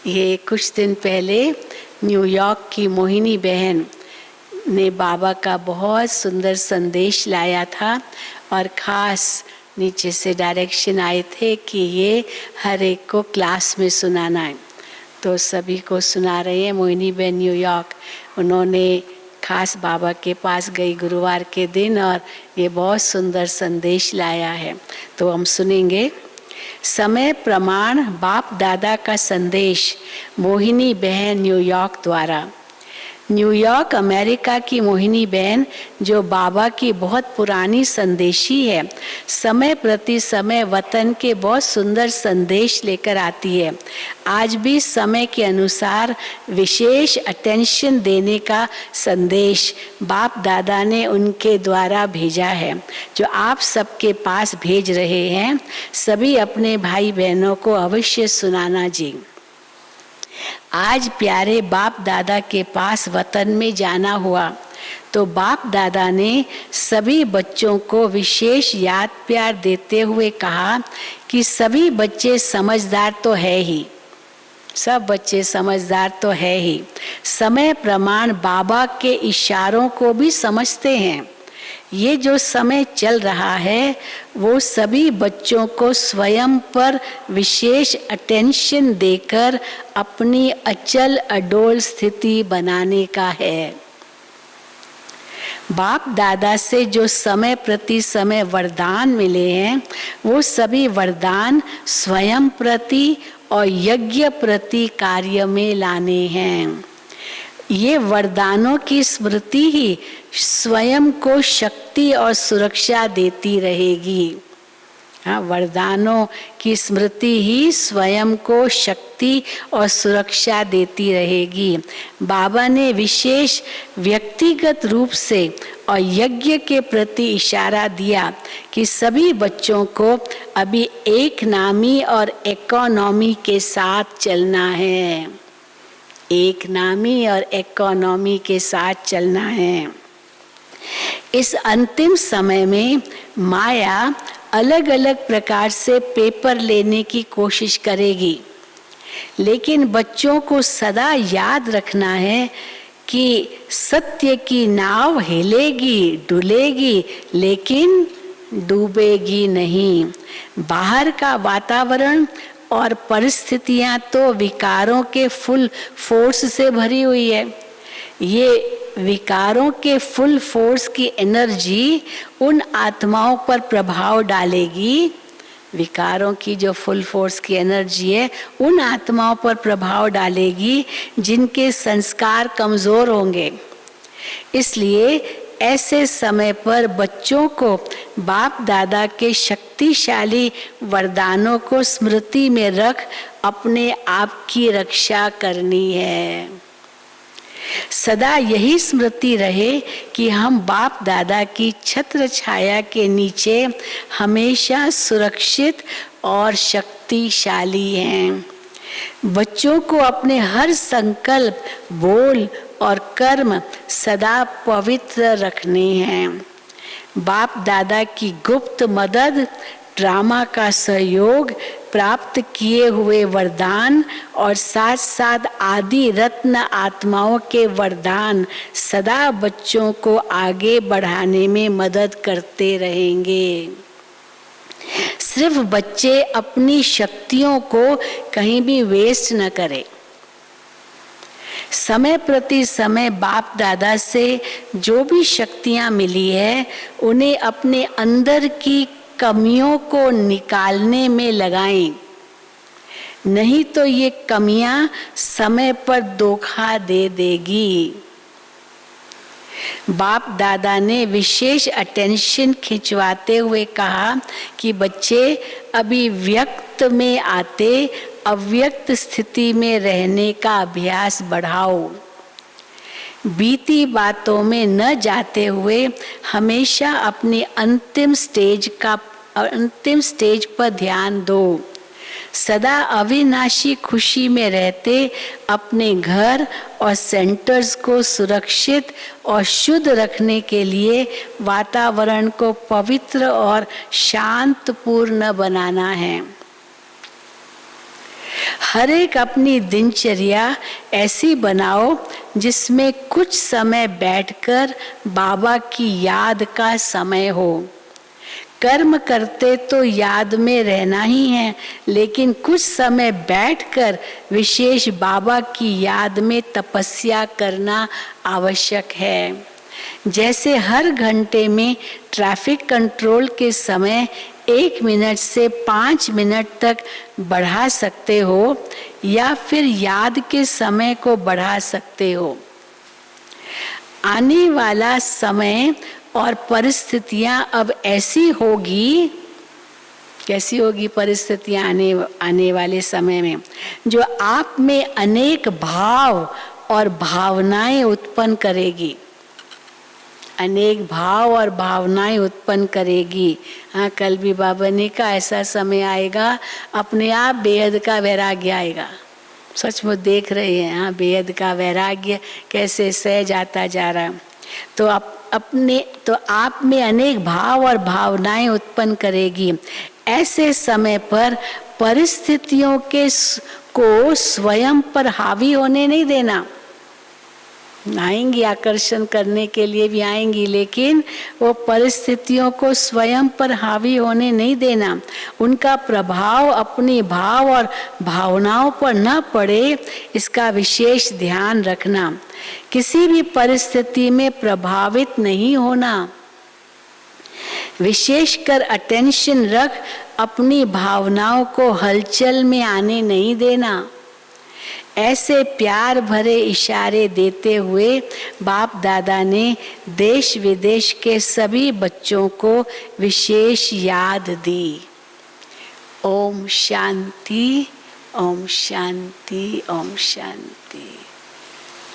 ये कुछ दिन पहले न्यूयॉर्क की मोहिनी बहन ने बाबा का बहुत सुंदर संदेश लाया था और ख़ास नीचे से डायरेक्शन आए थे कि ये हर एक को क्लास में सुनाना है। तो सभी को सुना रहे हैं। मोहिनी बहन न्यूयॉर्क, उन्होंने खास बाबा के पास गई गुरुवार के दिन और ये बहुत सुंदर संदेश लाया है। तो हम सुनेंगे। समय प्रमाण बाप दादा का संदेश, मोहिनी बहन न्यूयॉर्क द्वारा। न्यूयॉर्क अमेरिका की मोहिनी बहन, जो बाबा की बहुत पुरानी संदेशी है, समय प्रति समय वतन के बहुत सुंदर संदेश लेकर आती है। आज भी समय के अनुसार विशेष अटेंशन देने का संदेश बाप दादा ने उनके द्वारा भेजा है, जो आप सबके पास भेज रहे हैं। सभी अपने भाई बहनों को अवश्य सुनाना जी। आज प्यारे बाप दादा के पास वतन में जाना हुआ तो बाप दादा ने सभी बच्चों को विशेष याद प्यार देते हुए कहा कि सभी बच्चे समझदार तो है ही, सब बच्चे समझदार तो है ही। समय प्रमाण बाबा के इशारों को भी समझते हैं। ये जो समय चल रहा है वो सभी बच्चों को स्वयं पर विशेष अटेंशन देकर अपनी अचल अडोल स्थिति बनाने का है। बाप दादा से जो समय प्रति समय वरदान मिले हैं वो सभी वरदान स्वयं प्रति और यज्ञ प्रति कार्य में लाने हैं। ये वरदानों की स्मृति ही स्वयं को शक्ति और सुरक्षा देती रहेगी। हाँ, वरदानों की स्मृति ही स्वयं को शक्ति और सुरक्षा देती रहेगी। बाबा ने विशेष व्यक्तिगत रूप से और यज्ञ के प्रति इशारा दिया कि सभी बच्चों को अभी एक नामी और इकोनॉमी के साथ चलना है। एक नामी और इकोनॉमी के साथ चलना है। इस अंतिम समय में माया अलग अलग प्रकार से पेपर लेने की कोशिश करेगी, लेकिन बच्चों को सदा याद रखना है कि सत्य की नाव हिलेगी डुलेगी लेकिन डूबेगी नहीं। बाहर का वातावरण और परिस्थितियां तो विकारों के फुल फोर्स से भरी हुई है। ये विकारों के फुल फोर्स की एनर्जी उन आत्माओं पर प्रभाव डालेगी। विकारों की जो फुल फोर्स की एनर्जी है उन आत्माओं पर प्रभाव डालेगी जिनके संस्कार कमजोर होंगे। इसलिए ऐसे समय पर बच्चों को बाप दादा के शक्तिशाली वरदानों को स्मृति में रख अपने आप की रक्षा करनी है। सदा यही स्मृति रहे कि हम बाप दादा की छत्र छाया के नीचे हमेशा सुरक्षित और शक्तिशाली हैं। बच्चों को अपने हर संकल्प, बोल और कर्म सदा पवित्र रखने हैं। बाप दादा की गुप्त मदद, ड्रामा का सहयोग, प्राप्त किए हुए वरदान और साथ साथ आदि रत्न आत्माओं के वरदान सदा बच्चों को आगे बढ़ाने में मदद करते रहेंगे। सिर्फ बच्चे अपनी शक्तियों को कहीं भी वेस्ट न करें। समय प्रति समय बाप दादा से जो भी शक्तियां मिली है उन्हें अपने अंदर की कमियों को निकालने में लगाएं, नहीं तो ये कमियां समय पर धोखा दे देगी। बाप दादा ने विशेष अटेंशन खिंचवाते हुए कहा कि बच्चे अभी व्यक्त में आते अव्यक्त स्थिति में रहने का अभ्यास बढ़ाओ। बीती बातों में न जाते हुए हमेशा अपनी अंतिम स्टेज पर ध्यान दो। सदा अविनाशी खुशी में रहते अपने घर और सेंटर्स को सुरक्षित और शुद्ध रखने के लिए वातावरण को पवित्र और शांतपूर्ण बनाना है। हर एक अपनी दिनचर्या ऐसी बनाओ जिसमें कुछ समय बैठकर बाबा की याद का समय हो। कर्म करते तो याद में रहना ही है, लेकिन कुछ समय बैठकर विशेष बाबा की याद में तपस्या करना आवश्यक है। जैसे हर घंटे में ट्रैफिक कंट्रोल के समय 1 मिनट से 5 मिनट तक बढ़ा सकते हो, या फिर याद के समय को बढ़ा सकते हो। आने वाला समय और परिस्थितियां अब ऐसी होगी, कैसी होगी परिस्थितियां आने वाले समय में, जो आप में अनेक भाव और भावनाएं उत्पन्न करेगी। अनेक भाव और भावनाएं उत्पन्न करेगी। हाँ, कल भी बाबा ने कहा ऐसा समय आएगा अपने आप बेहद का वैराग्य आएगा। सचमुच देख रहे हैं, हाँ, बेहद का वैराग्य कैसे सहज आता जा रहा है। तो आप में अनेक भाव और भावनाएं उत्पन्न करेगी। ऐसे समय पर परिस्थितियों को स्वयं पर हावी होने नहीं देना। आएंगी, आकर्षण करने के लिए भी आएंगी, लेकिन वो परिस्थितियों को स्वयं पर हावी होने नहीं देना। उनका प्रभाव अपने भाव और भावनाओं पर न पड़े, इसका विशेष ध्यान रखना। किसी भी परिस्थिति में प्रभावित नहीं होना। विशेषकर अटेंशन रख अपनी भावनाओं को हलचल में आने नहीं देना। ऐसे प्यार भरे इशारे देते हुए बाप दादा ने देश विदेश के सभी बच्चों को विशेष याद दी। ओम शांति, ओम शांति, ओम शांति।